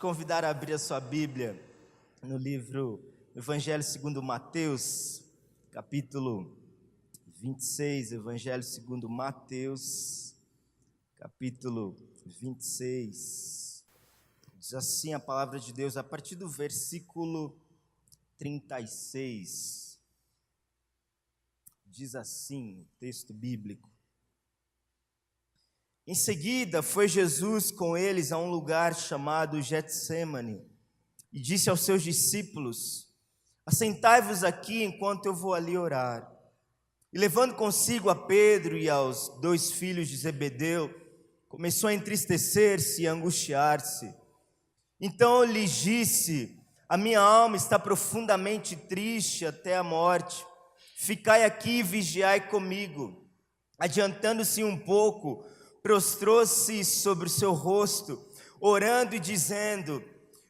convidar a abrir a sua Bíblia no livro Evangelho segundo Mateus, capítulo 26, Evangelho segundo Mateus, capítulo 26. Diz assim a palavra de Deus, a partir do versículo 36. Diz assim o texto bíblico. Em seguida, foi Jesus com eles a um lugar chamado Getsêmani e disse aos seus discípulos: assentai-vos aqui enquanto eu vou ali orar. E levando consigo a Pedro e aos 2 filhos de Zebedeu, começou a entristecer-se e a angustiar-se. Então lhes disse: a minha alma está profundamente triste até a morte. Ficai aqui e vigiai comigo. Adiantando-se um pouco, prostrou-se sobre o seu rosto, orando e dizendo: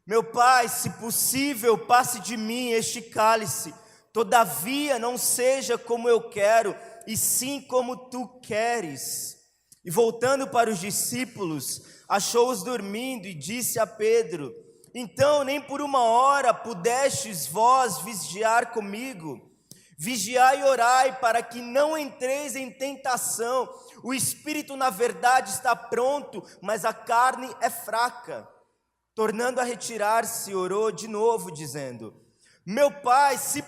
meu Pai, se possível, passe de mim este cálice, todavia não seja como eu quero, e sim como tu queres. E voltando para os discípulos, achou-os dormindo e disse a Pedro: então nem por uma hora pudestes vós vigiar comigo? Vigiai e orai para que não entreis em tentação. O espírito na verdade está pronto, mas a carne é fraca. Tornando a retirar-se, orou de novo dizendo: meu Pai, se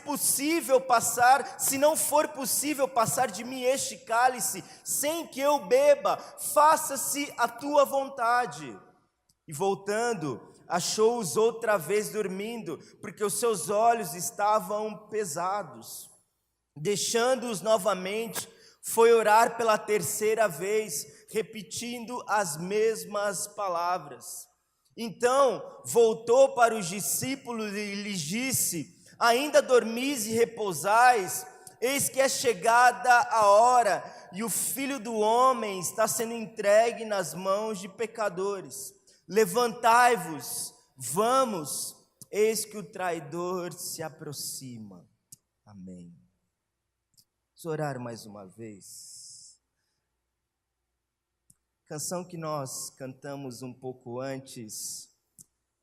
não for possível passar de mim este cálice, sem que eu beba, faça-se a tua vontade. E voltando, achou-os outra vez dormindo, porque os seus olhos estavam pesados. Deixando-os novamente, foi orar pela 3ª vez, repetindo as mesmas palavras. Então voltou para os discípulos e lhes disse: ainda dormis e repousais? Eis que é chegada a hora, e o Filho do Homem está sendo entregue nas mãos de pecadores. Levantai-vos, vamos, eis que o traidor se aproxima. Amém. Vamos orar mais uma vez. A canção que nós cantamos um pouco antes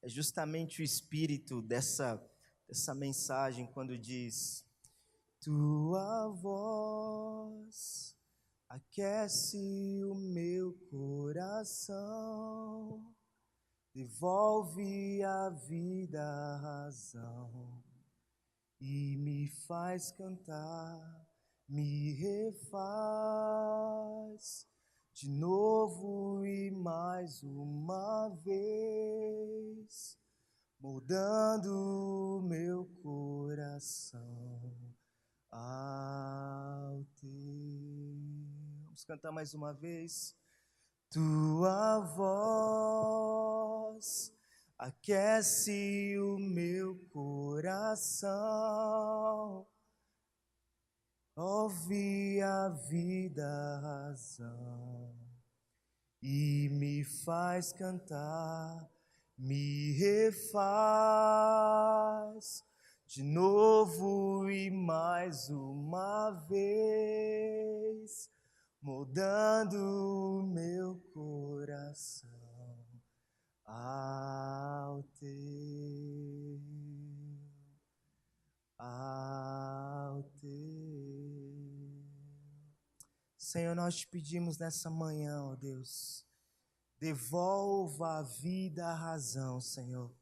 é justamente o espírito dessa mensagem, quando diz: tua voz aquece o meu coração, devolve a vida a razão e me faz cantar, me refaz de novo e mais uma vez, moldando o meu coração ao teu. Vamos cantar mais uma vez. Tua voz aquece o meu coração, ouve a vida a razão e me faz cantar, me refaz de novo e mais uma vez, moldando o meu coração ao teu, ao teu. Senhor, nós te pedimos nessa manhã, ó Deus, devolva a vida à razão, Senhor.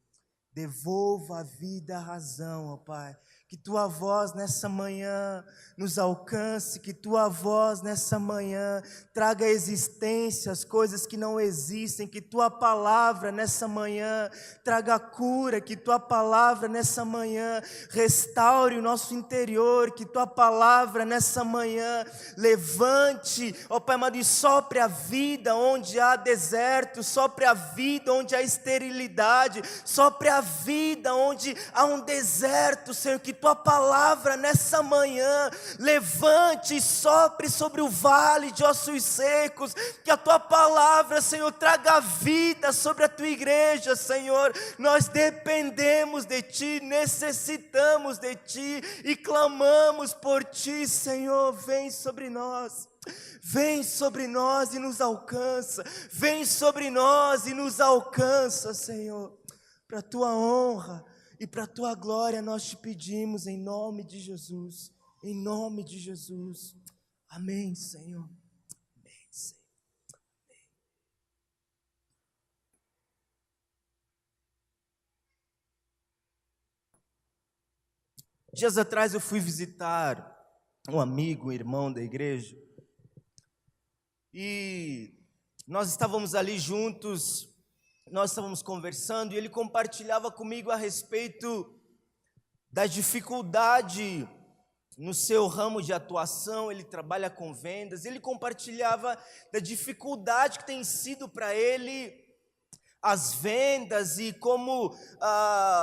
Devolva a vida à razão, ó Pai. Que tua voz nessa manhã nos alcance, que tua voz nessa manhã traga à existência as coisas que não existem, que tua palavra nessa manhã traga cura, que tua palavra nessa manhã restaure o nosso interior, que tua palavra nessa manhã levante, ó Pai amado, e sopre a vida onde há deserto, sopre a vida onde há esterilidade, sopre a vida onde há um deserto, Senhor, que tua palavra nessa manhã levante e sopre sobre o vale de ossos secos, que a tua palavra, Senhor, traga vida sobre a tua igreja, Senhor. Nós dependemos de ti, necessitamos de ti e clamamos por ti, Senhor. Vem sobre nós. Vem sobre nós e nos alcança. Vem sobre nós e nos alcança, Senhor. para a tua honra e para a tua glória nós te pedimos em nome de Jesus, em nome de Jesus. Amém, Senhor. Amém, Senhor. Dias atrás eu fui visitar um amigo, um irmão da igreja, e nós estávamos ali juntos, nós estávamos conversando, e ele compartilhava comigo a respeito da dificuldade no seu ramo de atuação. Ele trabalha com vendas, ele compartilhava da dificuldade que tem sido para ele as vendas e como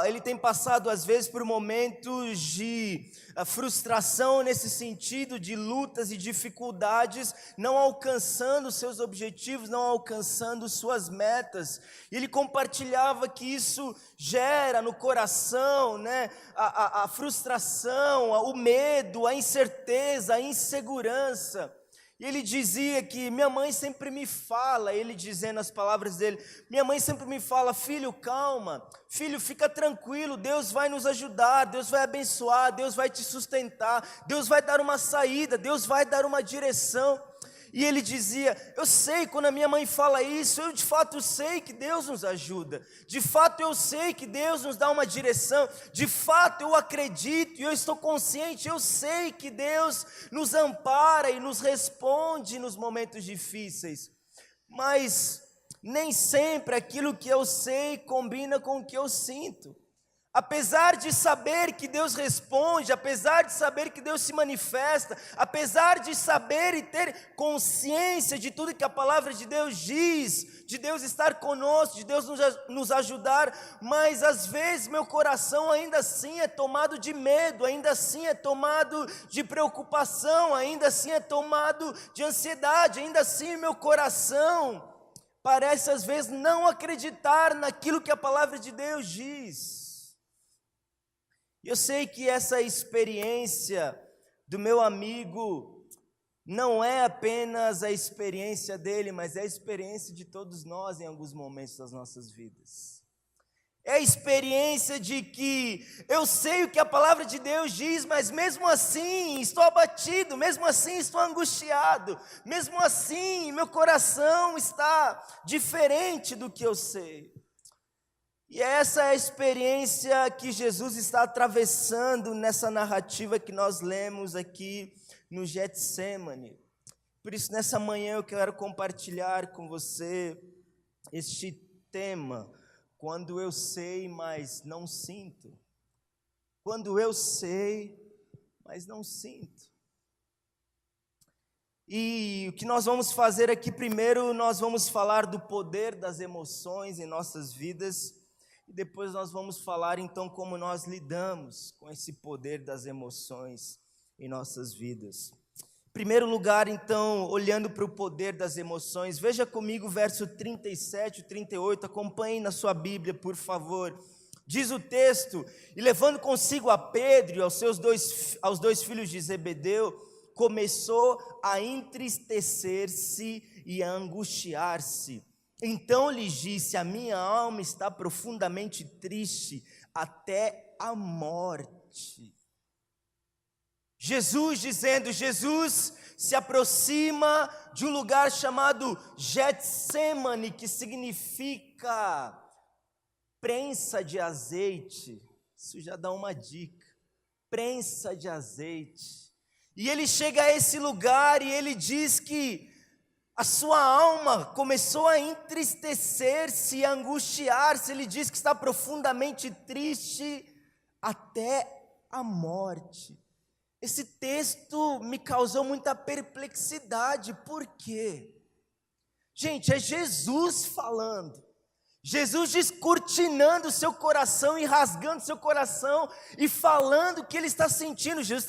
ele tem passado às vezes por momentos de frustração nesse sentido, de lutas e dificuldades, não alcançando seus objetivos, não alcançando suas metas. E ele compartilhava que isso gera no coração, né, a frustração, o medo, a incerteza, a insegurança. E ele dizia que minha mãe sempre me fala, ele dizendo as palavras dele, minha mãe sempre me fala: filho, calma, filho, fica tranquilo, Deus vai nos ajudar, Deus vai abençoar, Deus vai te sustentar, Deus vai dar uma saída, Deus vai dar uma direção. E ele dizia: eu sei, quando a minha mãe fala isso, eu de fato sei que Deus nos ajuda, de fato eu sei que Deus nos dá uma direção, de fato eu acredito e eu estou consciente, eu sei que Deus nos ampara e nos responde nos momentos difíceis, mas nem sempre aquilo que eu sei combina com o que eu sinto. Apesar de saber que Deus responde, apesar de saber que Deus se manifesta, apesar de saber e ter consciência de tudo que a palavra de Deus diz, de Deus estar conosco, de Deus nos ajudar, mas às vezes meu coração ainda assim é tomado de medo, ainda assim é tomado de preocupação, ainda assim é tomado de ansiedade, ainda assim meu coração parece às vezes não acreditar naquilo que a palavra de Deus diz. Eu sei que essa experiência do meu amigo não é apenas a experiência dele, mas é a experiência de todos nós em alguns momentos das nossas vidas. É a experiência de que eu sei o que a palavra de Deus diz, mas mesmo assim estou abatido, mesmo assim estou angustiado, mesmo assim meu coração está diferente do que eu sei. E essa é a experiência que Jesus está atravessando nessa narrativa que nós lemos aqui no Getsêmani. Por isso, nessa manhã eu quero compartilhar com você este tema: quando eu sei, mas não sinto. Quando eu sei, mas não sinto. E o que nós vamos fazer aqui primeiro, nós vamos falar do poder das emoções em nossas vidas. E depois nós vamos falar então como nós lidamos com esse poder das emoções em nossas vidas. Em primeiro lugar, então, olhando para o poder das emoções, veja comigo o verso 37 e 38, acompanhe na sua Bíblia, por favor. Diz o texto: e levando consigo a Pedro e aos dois filhos de Zebedeu, começou a entristecer-se e a angustiar-se. Então lhes disse: a minha alma está profundamente triste até a morte. Jesus se aproxima de um lugar chamado Getsêmani, que significa prensa de azeite. Isso já dá uma dica, prensa de azeite. E ele chega a esse lugar e ele diz que a sua alma começou a entristecer-se e angustiar-se. Ele diz que está profundamente triste até a morte. Esse texto me causou muita perplexidade. Por quê? Gente, é Jesus falando. Jesus descortinando o seu coração e rasgando seu coração e falando o que ele está sentindo. Jesus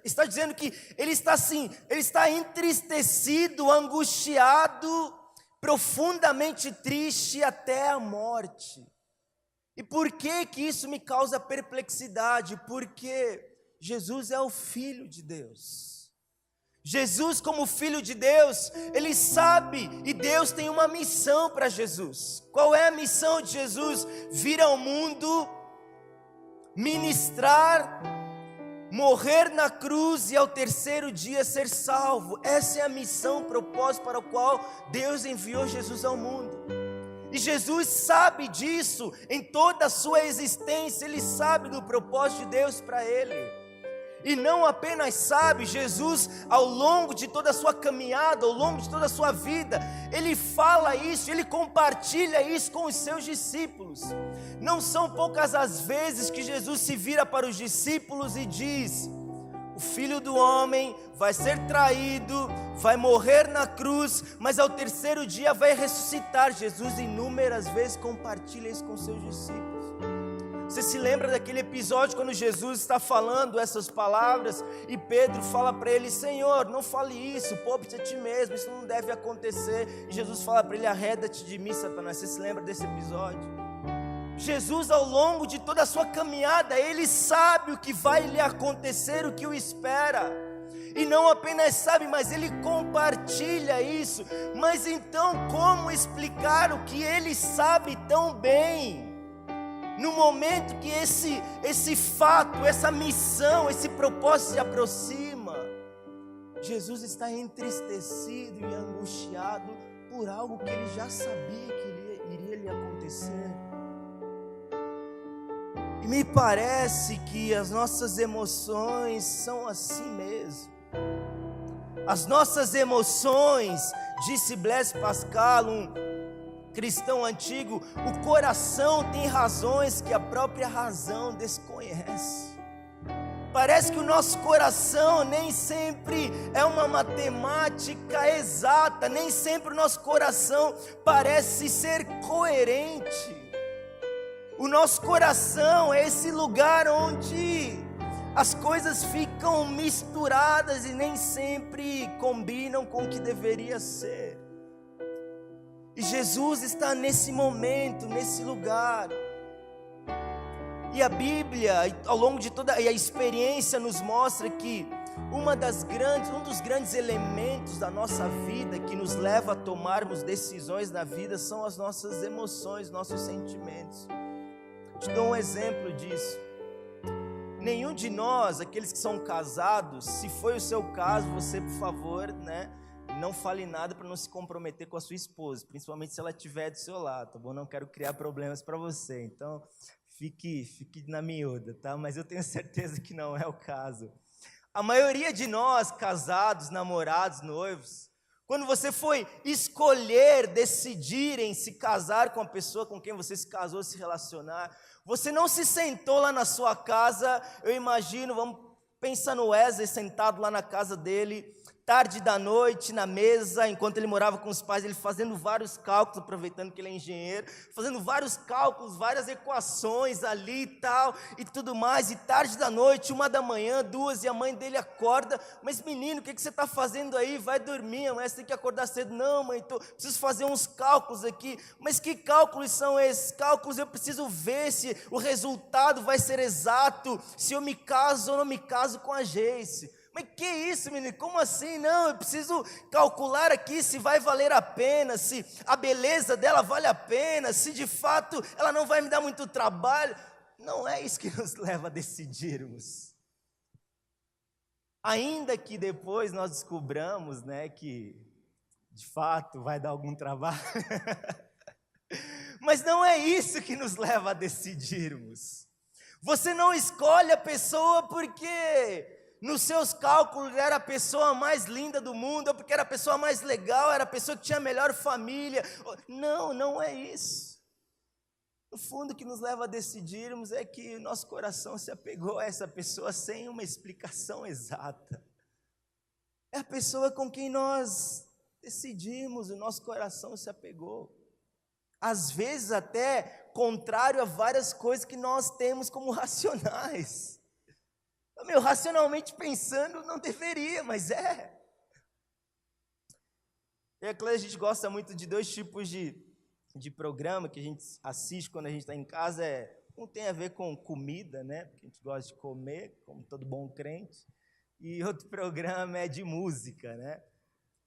está dizendo que ele está assim, ele está entristecido, angustiado, profundamente triste até a morte. E por que isso me causa perplexidade? Porque Jesus é o Filho de Deus. Jesus, como Filho de Deus, Ele sabe, e Deus tem uma missão para Jesus. Qual é a missão de Jesus? Vir ao mundo, ministrar, morrer na cruz e ao terceiro dia ser salvo. Essa é a missão, o propósito para o qual Deus enviou Jesus ao mundo. E Jesus sabe disso em toda a sua existência. Ele sabe do propósito de Deus para ele. E não apenas sabe, Jesus, ao longo de toda a sua caminhada, ao longo de toda a sua vida, Ele fala isso, Ele compartilha isso com os seus discípulos. Não são poucas as vezes que Jesus se vira para os discípulos e diz: o Filho do Homem vai ser traído, vai morrer na cruz, mas ao terceiro dia vai ressuscitar. Jesus inúmeras vezes compartilha isso com os seus discípulos. Você se lembra daquele episódio quando Jesus está falando essas palavras e Pedro fala para ele: Senhor, não fale isso, poupe-te a ti mesmo, isso não deve acontecer. E Jesus fala para ele: arreda-te de mim, Satanás. Você se lembra desse episódio? Jesus, ao longo de toda a sua caminhada, Ele sabe o que vai lhe acontecer, o que o espera. E não apenas sabe, mas Ele compartilha isso. Mas então, como explicar o que Ele sabe tão bem? No momento que esse fato, essa missão, esse propósito se aproxima, Jesus está entristecido e angustiado por algo que Ele já sabia que iria lhe acontecer. E me parece que as nossas emoções são assim mesmo. As nossas emoções, disse Blaise Pascal, um cristão antigo, o coração tem razões que a própria razão desconhece. Parece que o nosso coração nem sempre é uma matemática exata, nem sempre o nosso coração parece ser coerente. O nosso coração é esse lugar onde as coisas ficam misturadas e nem sempre combinam com o que deveria ser. E Jesus está nesse momento, nesse lugar. E a Bíblia, ao longo de toda a experiência, nos mostra que um dos grandes elementos da nossa vida que nos leva a tomarmos decisões na vida são as nossas emoções, nossos sentimentos. Te dou um exemplo disso. Nenhum de nós, aqueles que são casados, se foi o seu caso, você, por favor, não fale nada para não se comprometer com a sua esposa, principalmente se ela estiver do seu lado, tá bom? Não quero criar problemas para você, então fique na miúda, tá? Mas eu tenho certeza que não é o caso. A maioria de nós, casados, namorados, noivos, quando você foi escolher, decidir em se casar com a pessoa com quem você se casou, se relacionar, você não se sentou lá na sua casa, eu imagino, vamos pensar no Wesley sentado lá na casa dele, tarde da noite, na mesa, enquanto ele morava com os pais, ele fazendo vários cálculos, aproveitando que ele é engenheiro, fazendo vários cálculos, várias equações ali e tal, e tudo mais, e tarde da noite, 1h, 2h, e a mãe dele acorda: mas menino, o que você está fazendo aí? Vai dormir, amanhã você tem que acordar cedo. Não, mãe, preciso fazer uns cálculos aqui. Mas que cálculos são esses? Cálculos, eu preciso ver se o resultado vai ser exato, se eu me caso ou não me caso com a Geice. Mas que isso, menino? Como assim? Não, eu preciso calcular aqui se vai valer a pena, se a beleza dela vale a pena, se de fato ela não vai me dar muito trabalho. Não é isso que nos leva a decidirmos. Ainda que depois nós descobramos, que de fato vai dar algum trabalho. Mas não é isso que nos leva a decidirmos. Você não escolhe a pessoa porque nos seus cálculos era a pessoa mais linda do mundo, ou porque era a pessoa mais legal, era a pessoa que tinha a melhor família. Não é isso. No fundo, o que nos leva a decidirmos é que o nosso coração se apegou a essa pessoa sem uma explicação exata. É a pessoa com quem nós decidimos, o nosso coração se apegou. Às vezes até contrário a várias coisas que nós temos como racionais. Racionalmente pensando, não deveria, mas é. E é claro, a gente gosta muito de dois tipos de programa que a gente assiste quando a gente está em casa. Um tem a ver com comida, porque a gente gosta de comer, como todo bom crente. e outro programa é de música, né?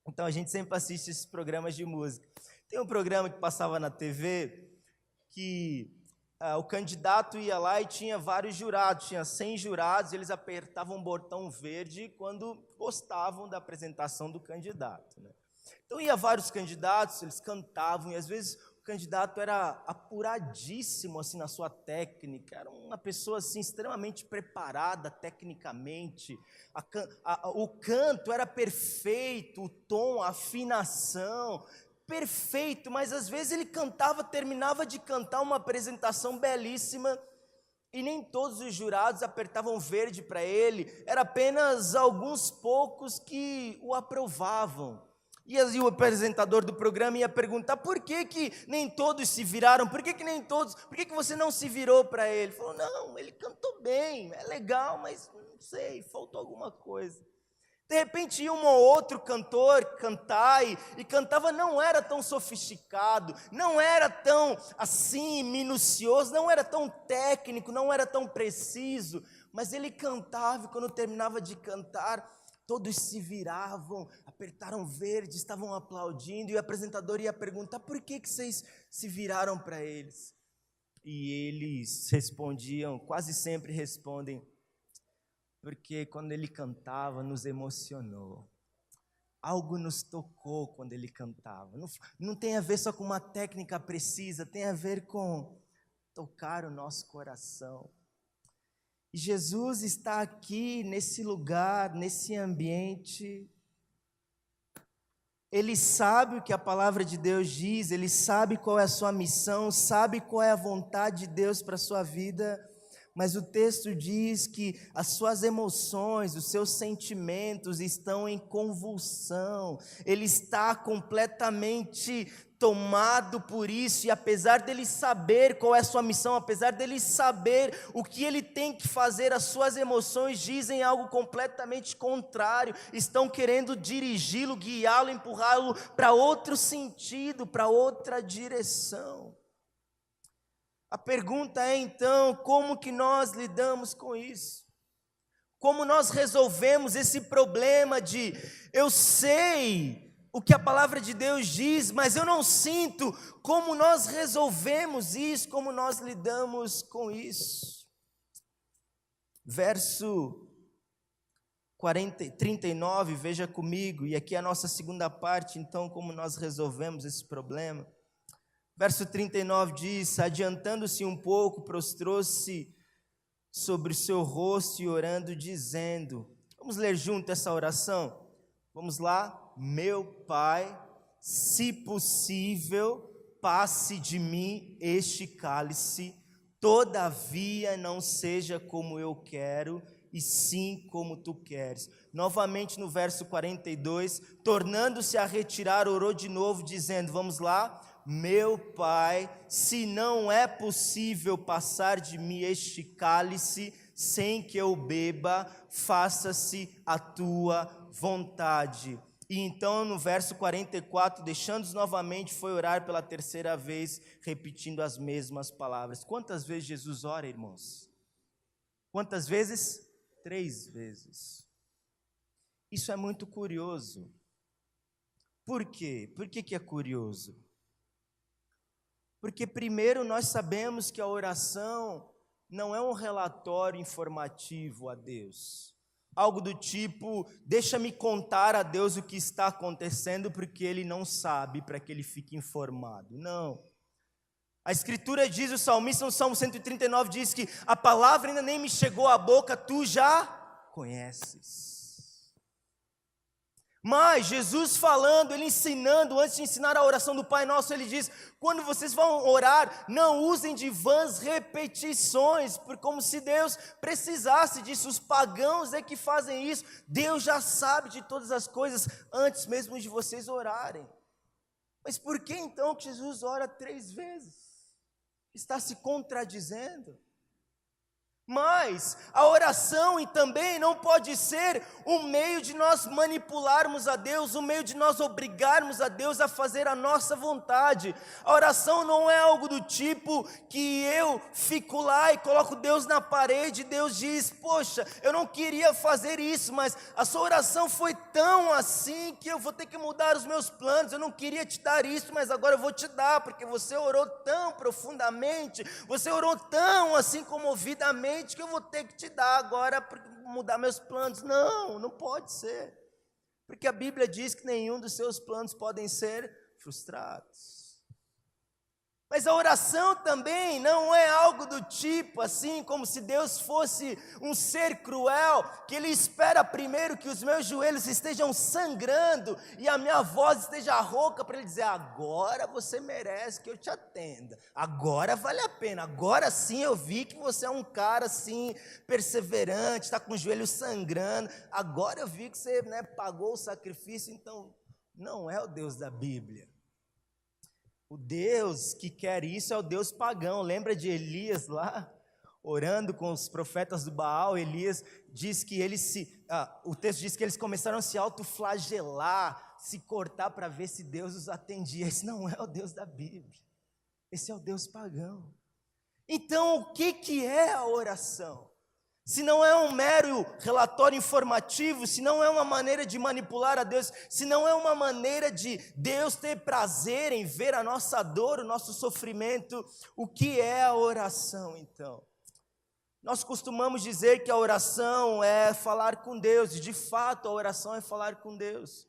Então a gente sempre assiste esses programas de música. Tem um programa que passava na TV que o candidato ia lá e tinha vários jurados, tinha 100 jurados, e eles apertavam um botão verde quando gostavam da apresentação do candidato, né? Então ia vários candidatos, eles cantavam, e às vezes o candidato era apuradíssimo assim, na sua técnica, era uma pessoa assim, extremamente preparada tecnicamente, o canto era perfeito, o tom, a afinação, perfeito, mas às vezes ele cantava, terminava de cantar uma apresentação belíssima, e nem todos os jurados apertavam verde para ele, era apenas alguns poucos que o aprovavam. E o apresentador do programa ia perguntar, por que nem todos se viraram? Por que nem todos, por que você não se virou para ele? Ele falou, não, ele cantou bem, é legal, mas não sei, faltou alguma coisa. De repente ia um ou outro cantor cantar, e cantava, não era tão sofisticado, não era tão assim minucioso, não era tão técnico, não era tão preciso, mas ele cantava, e quando terminava de cantar, todos se viravam, apertaram verde, estavam aplaudindo, e o apresentador ia perguntar, por que vocês se viraram para eles? E eles respondiam, quase sempre respondem, porque quando ele cantava, nos emocionou. Algo nos tocou quando ele cantava. Não tem a ver só com uma técnica precisa, tem a ver com tocar o nosso coração. E Jesus está aqui, nesse lugar, nesse ambiente. Ele sabe o que a palavra de Deus diz, ele sabe qual é a sua missão, sabe qual é a vontade de Deus para a sua vida. Mas o texto diz que as suas emoções, os seus sentimentos estão em convulsão. Ele está completamente tomado por isso, e apesar dele saber qual é a sua missão, apesar dele saber o que ele tem que fazer, as suas emoções dizem algo completamente contrário, estão querendo dirigi-lo, guiá-lo, empurrá-lo para outro sentido, para outra direção. A pergunta é então, como que nós lidamos com isso? Como nós resolvemos esse problema de, eu sei o que a palavra de Deus diz, mas eu não sinto, como nós resolvemos isso, como nós lidamos com isso? Verso 39, veja comigo, e aqui é a nossa segunda parte, então, como nós resolvemos esse problema. Verso 39 diz, adiantando-se um pouco, prostrou-se sobre o seu rosto e orando, dizendo, vamos ler junto essa oração? Vamos lá? Meu Pai, se possível, passe de mim este cálice, todavia não seja como eu quero, e sim como tu queres. Novamente no verso 42, tornando-se a retirar, orou de novo, dizendo, vamos lá? Meu Pai, se não é possível passar de mim este cálice sem que eu beba, faça-se a tua vontade. E então no verso 44, deixando-os novamente, foi orar pela terceira vez, repetindo as mesmas palavras. Quantas vezes Jesus ora, irmãos? Quantas vezes? 3 vezes. Isso é muito curioso. Por quê? Por que é curioso? Porque primeiro nós sabemos que a oração não é um relatório informativo a Deus. Algo do tipo, deixa-me contar a Deus o que está acontecendo, porque Ele não sabe, para que Ele fique informado. Não. A Escritura diz, o salmista no Salmo 139 diz que a palavra ainda nem me chegou à boca, tu já conheces. Mas Jesus falando, Ele ensinando, antes de ensinar a oração do Pai Nosso, Ele diz, quando vocês vão orar, não usem de vãs repetições, como se Deus precisasse disso, os pagãos é que fazem isso, Deus já sabe de todas as coisas, antes mesmo de vocês orarem. Mas por que então que Jesus ora 3 vezes? Está se contradizendo? Mas a oração e também não pode ser um meio de nós manipularmos a Deus, um meio de nós obrigarmos a Deus a fazer a nossa vontade. A oração não é algo do tipo que eu fico lá e coloco Deus na parede e Deus diz: poxa, eu não queria fazer isso, mas a sua oração foi tão assim que eu vou ter que mudar os meus planos. Eu não queria te dar isso, mas agora eu vou te dar, porque você orou tão profundamente, você orou tão assim comovidamente, que eu vou ter que te dar agora para mudar meus planos. Não pode ser, porque a Bíblia diz que nenhum dos seus planos podem ser frustrados. Mas a oração também não é algo do tipo assim, como se Deus fosse um ser cruel, que Ele espera primeiro que os meus joelhos estejam sangrando e a minha voz esteja rouca para Ele dizer: agora você merece que eu te atenda, agora vale a pena, agora sim eu vi que você é um cara assim, perseverante, está com os joelhos sangrando, agora eu vi que você pagou o sacrifício. Então, não é o Deus da Bíblia. O Deus que quer isso é o Deus pagão. Lembra de Elias lá, orando com os profetas do Baal? Elias diz que o texto diz que eles começaram a se autoflagelar, se cortar para ver se Deus os atendia. Esse não é o Deus da Bíblia, esse é o Deus pagão. Então, o que é a oração? Se não é um mero relatório informativo, se não é uma maneira de manipular a Deus, se não é uma maneira de Deus ter prazer em ver a nossa dor, o nosso sofrimento, o que é a oração então? Nós costumamos dizer que a oração é falar com Deus, e de fato a oração é falar com Deus.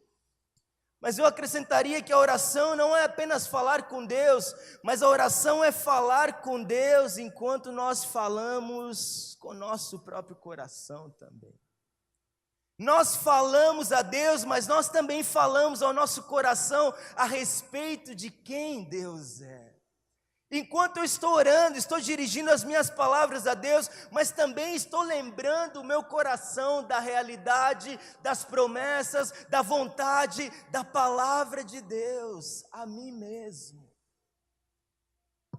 Mas eu acrescentaria que a oração não é apenas falar com Deus, mas a oração é falar com Deus enquanto nós falamos com nosso próprio coração também. Nós falamos a Deus, mas nós também falamos ao nosso coração a respeito de quem Deus é. Enquanto eu estou orando, estou dirigindo as minhas palavras a Deus, mas também estou lembrando o meu coração da realidade, das promessas, da vontade, da palavra de Deus a mim mesmo.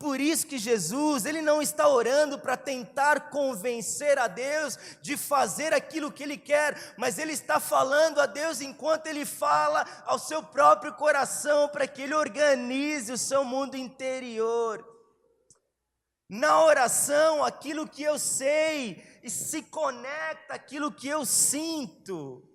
Por isso que Jesus, Ele não está orando para tentar convencer a Deus de fazer aquilo que Ele quer, mas Ele está falando a Deus enquanto Ele fala ao seu próprio coração, para que Ele organize o seu mundo interior. Na oração, aquilo que eu sei se conecta àquilo que eu sinto.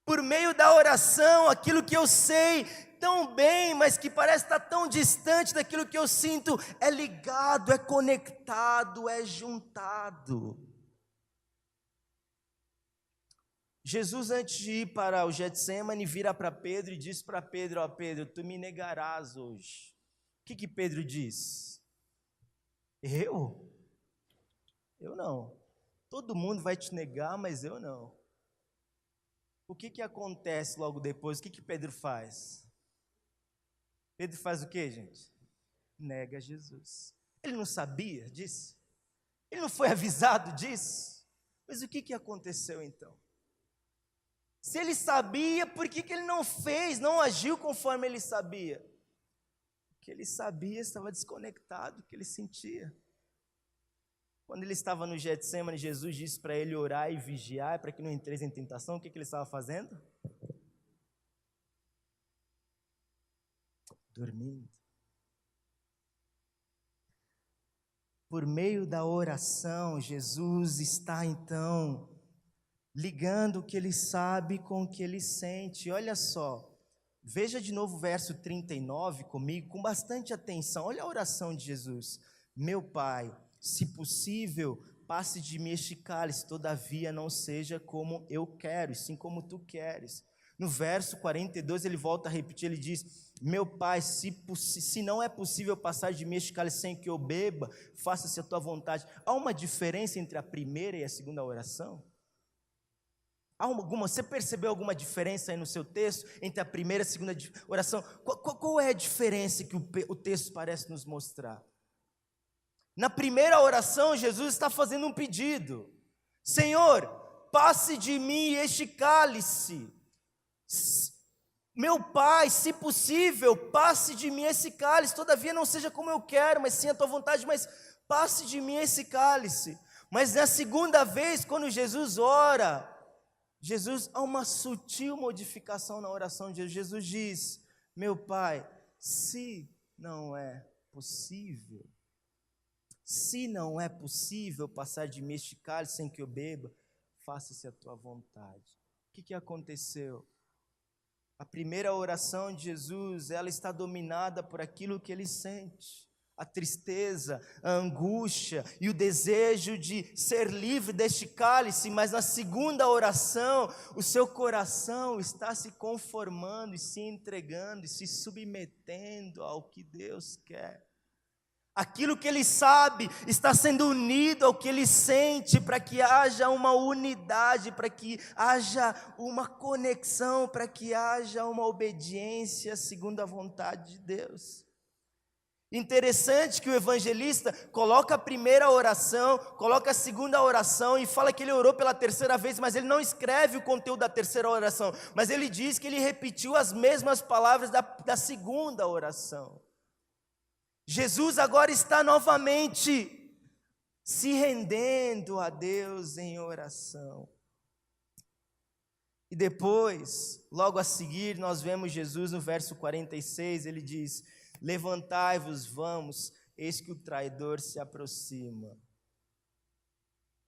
Por meio da oração, aquilo que eu sei tão bem, mas que parece estar tão distante daquilo que eu sinto, é ligado, é conectado, é juntado. Jesus, antes de ir para o Getsemane, vira para Pedro e diz para Pedro: ó Pedro, tu me negarás hoje. O que Pedro diz? Eu? Eu não. Todo mundo vai te negar, mas eu não. O que acontece logo depois? O que Pedro faz? Pedro faz o que, gente? Nega Jesus. Ele não sabia disso? Ele não foi avisado disso? Mas o que aconteceu então? Se ele sabia, por que ele não fez, não agiu conforme ele sabia? Porque ele sabia, estava desconectado do que ele sentia. Quando ele estava no Getsemane, Jesus disse para ele orar e vigiar, para que não entreis em tentação. O que ele estava fazendo? Dormindo. Por meio da oração, Jesus está então ligando o que ele sabe com o que ele sente. Olha só, veja de novo o verso 39 comigo, com bastante atenção. Olha a oração de Jesus. Meu Pai, se possível, passe de mim este cálice, todavia não seja como eu quero, e sim como tu queres. No verso 42 ele volta a repetir, ele diz: meu Pai, se não é possível passar de mim este cálice sem que eu beba, faça-se a tua vontade. Há uma diferença entre a primeira e a segunda oração? Você percebeu alguma diferença aí no seu texto, entre a primeira e a segunda oração? Qual é a diferença que o texto parece nos mostrar? Na primeira oração, Jesus está fazendo um pedido: Senhor, passe de mim este cálice. Meu Pai, se possível, passe de mim esse cálice, todavia não seja como eu quero, mas sim a tua vontade, mas passe de mim esse cálice. Mas na segunda vez, quando Jesus ora, há uma sutil modificação na oração de Jesus. Jesus diz: meu Pai, se não é possível passar de mim este cálice sem que eu beba, faça-se a tua vontade. O que aconteceu? A primeira oração de Jesus, ela está dominada por aquilo que ele sente. A tristeza, a angústia e o desejo de ser livre deste cálice, mas na segunda oração, o seu coração está se conformando e se entregando e se submetendo ao que Deus quer. Aquilo que ele sabe está sendo unido ao que ele sente, para que haja uma unidade, para que haja uma conexão, para que haja uma obediência segundo a vontade de Deus. Interessante que o evangelista coloca a primeira oração, coloca a segunda oração e fala que ele orou pela terceira vez, mas ele não escreve o conteúdo da terceira oração, mas ele diz que ele repetiu as mesmas palavras da segunda oração. Jesus agora está novamente se rendendo a Deus em oração. E depois, logo a seguir, nós vemos Jesus no verso 46, ele diz: levantai-vos, vamos, eis que o traidor se aproxima.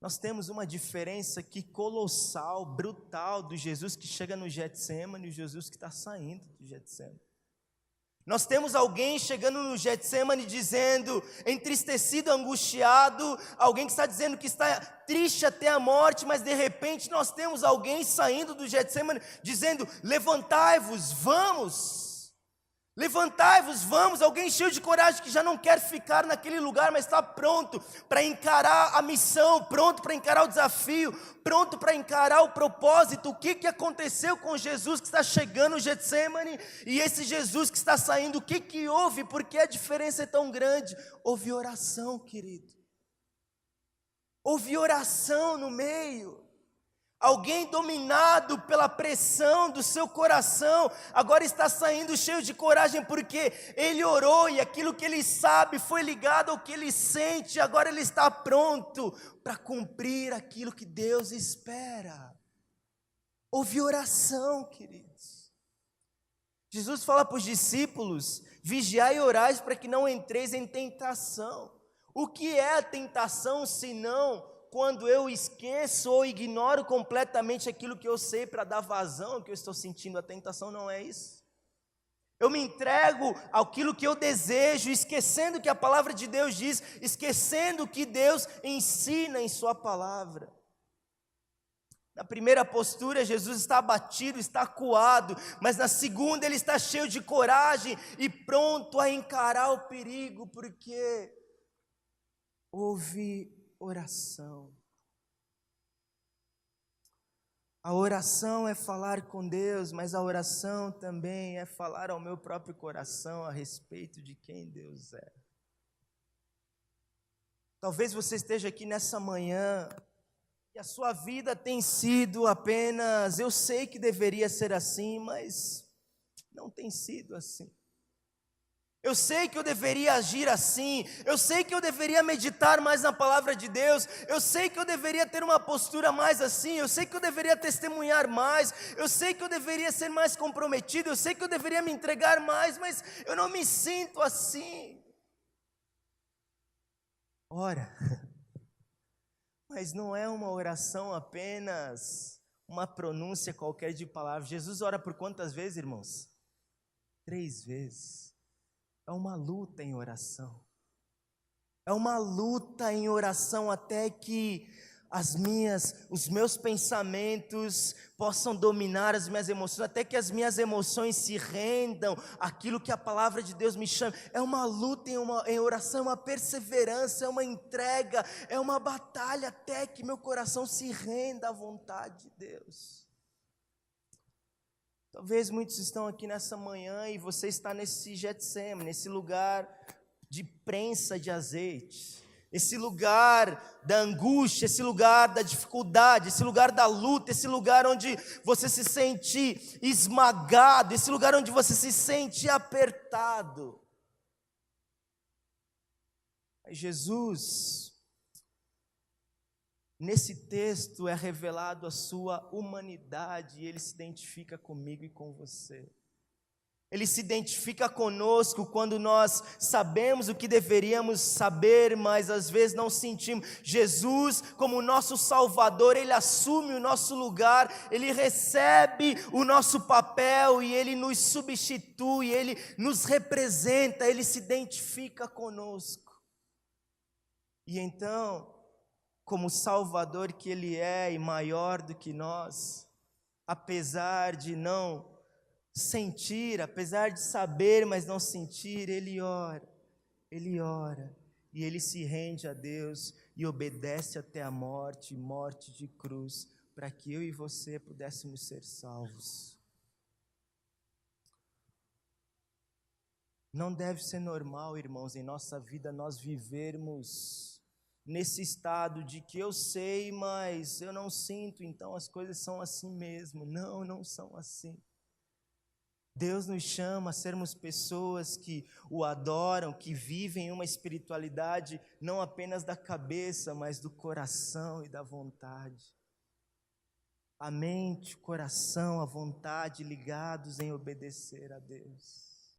Nós temos uma diferença aqui colossal, brutal, do Jesus que chega no Getsemane e o Jesus que está saindo do Getsemane. Nós temos alguém chegando no Getsemane dizendo, entristecido, angustiado, alguém que está dizendo que está triste até a morte, mas de repente nós temos alguém saindo do Getsemane dizendo: levantai-vos, vamos. Levantai-vos, vamos. Alguém cheio de coragem que já não quer ficar naquele lugar, mas está pronto para encarar a missão, pronto para encarar o desafio, pronto para encarar o propósito. O que aconteceu com Jesus que está chegando no Getsemane e esse Jesus que está saindo? O que houve? Por que a diferença é tão grande? Houve oração, querido. Houve oração no meio. Alguém dominado pela pressão do seu coração, agora está saindo cheio de coragem, porque ele orou e aquilo que ele sabe foi ligado ao que ele sente, agora ele está pronto para cumprir aquilo que Deus espera. Houve oração, queridos. Jesus fala para os discípulos: vigiai e orai para que não entreis em tentação. O que é a tentação, senão quando eu esqueço ou ignoro completamente aquilo que eu sei para dar vazão ao que eu estou sentindo? A tentação não é isso. Eu me entrego àquilo que eu desejo, esquecendo o que a palavra de Deus diz, esquecendo o que Deus ensina em sua palavra. Na primeira postura, Jesus está abatido, está acuado, mas na segunda ele está cheio de coragem e pronto a encarar o perigo, porque houve oração. A oração é falar com Deus, mas a oração também é falar ao meu próprio coração a respeito de quem Deus é. Talvez você esteja aqui nessa manhã e a sua vida tem sido apenas: eu sei que deveria ser assim, mas não tem sido assim. Eu sei que eu deveria agir assim, eu sei que eu deveria meditar mais na palavra de Deus, eu sei que eu deveria ter uma postura mais assim, eu sei que eu deveria testemunhar mais, eu sei que eu deveria ser mais comprometido, eu sei que eu deveria me entregar mais, mas eu não me sinto assim. Ora, mas não é uma oração apenas uma pronúncia qualquer de palavras. Jesus ora por quantas vezes, irmãos? 3 vezes. É uma luta em oração. É uma luta em oração até que os meus pensamentos possam dominar as minhas emoções, até que as minhas emoções se rendam àquilo que a palavra de Deus me chama. É uma luta em oração, é uma perseverança, é uma entrega, é uma batalha até que meu coração se renda à vontade de Deus. Talvez muitos estão aqui nessa manhã e você está nesse Getsemane, nesse lugar de prensa de azeite, esse lugar da angústia, esse lugar da dificuldade, esse lugar da luta, esse lugar onde você se sente esmagado, esse lugar onde você se sente apertado. Aí Jesus Nesse texto é revelado a sua humanidade e ele se identifica comigo e com você. Ele se identifica conosco quando nós sabemos o que deveríamos saber, mas às vezes não sentimos. Jesus, como nosso Salvador, Ele assume o nosso lugar, Ele recebe o nosso papel e Ele nos substitui, Ele nos representa, Ele se identifica conosco. E então, como Salvador que Ele é e maior do que nós, apesar de não sentir, apesar de saber, mas não sentir, ele ora, e ele se rende a Deus e obedece até a morte, morte de cruz, para que eu e você pudéssemos ser salvos. Não deve ser normal, irmãos, em nossa vida nós vivermos nesse estado de que eu sei, mas eu não sinto, então as coisas são assim mesmo. Não, não são assim. Deus nos chama a sermos pessoas que o adoram, que vivem uma espiritualidade não apenas da cabeça, mas do coração e da vontade. A mente, o coração, a vontade ligados em obedecer a Deus.